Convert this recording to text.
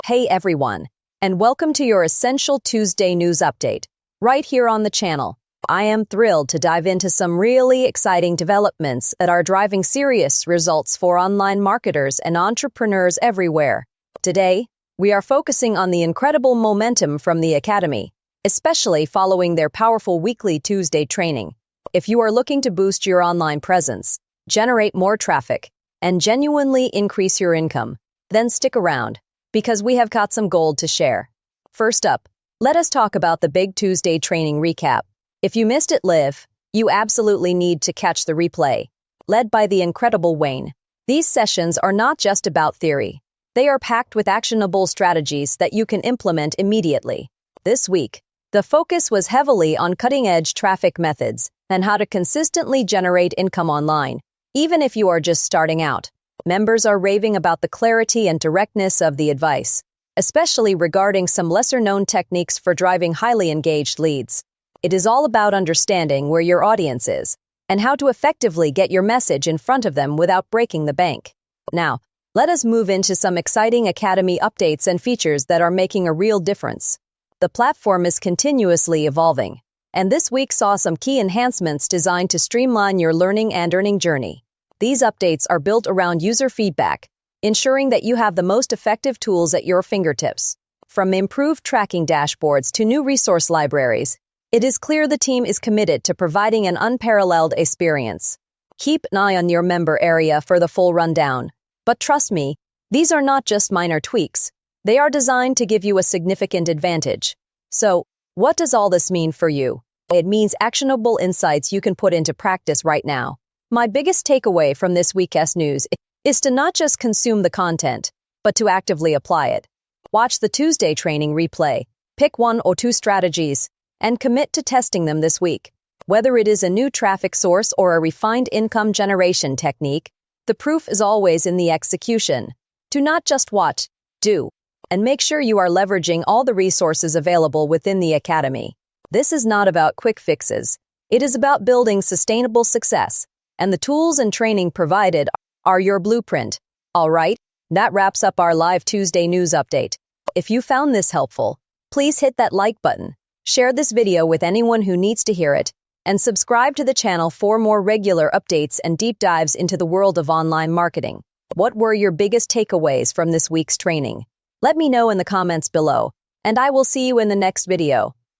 Hey everyone, and welcome to your Essential Tuesday News Update, right here on the channel. I am thrilled to dive into some really exciting developments that are driving serious results for online marketers and entrepreneurs everywhere. Today, we are focusing on the incredible momentum from the Academy, especially following their powerful weekly Tuesday training. If you are looking to boost your online presence, generate more traffic, and genuinely increase your income, then stick around, because we have got some gold to share. First up, let us talk about the Big Tuesday training recap. If you missed it live, you absolutely need to catch the replay. Led by the incredible Wayne, these sessions are not just about theory. They are packed with actionable strategies that you can implement immediately. This week, the focus was heavily on cutting-edge traffic methods and how to consistently generate income online, even if you are just starting out. Members are raving about the clarity and directness of the advice, especially regarding some lesser-known techniques for driving highly engaged leads. It is all about understanding where your audience is and how to effectively get your message in front of them without breaking the bank. Now, let us move into some exciting Academy updates and features that are making a real difference. The platform is continuously evolving, and this week saw some key enhancements designed to streamline your learning and earning journey. These updates are built around user feedback, ensuring that you have the most effective tools at your fingertips. From improved tracking dashboards to new resource libraries, it is clear the team is committed to providing an unparalleled experience. Keep an eye on your member area for the full rundown. But trust me, these are not just minor tweaks. They are designed to give you a significant advantage. So, what does all this mean for you? It means actionable insights you can put into practice right now. My biggest takeaway from this week's news is to not just consume the content, but to actively apply it. Watch the Tuesday training replay, pick one or two strategies, and commit to testing them this week. Whether it is a new traffic source or a refined income generation technique, the proof is always in the execution. Do not just watch, do, and make sure you are leveraging all the resources available within the Academy. This is not about quick fixes. It is about building sustainable success. And the tools and training provided are your blueprint. All right, that wraps up our live Tuesday news update. If you found this helpful, please hit that like button, share this video with anyone who needs to hear it, and subscribe to the channel for more regular updates and deep dives into the world of online marketing. What were your biggest takeaways from this week's training? Let me know in the comments below, and I will see you in the next video.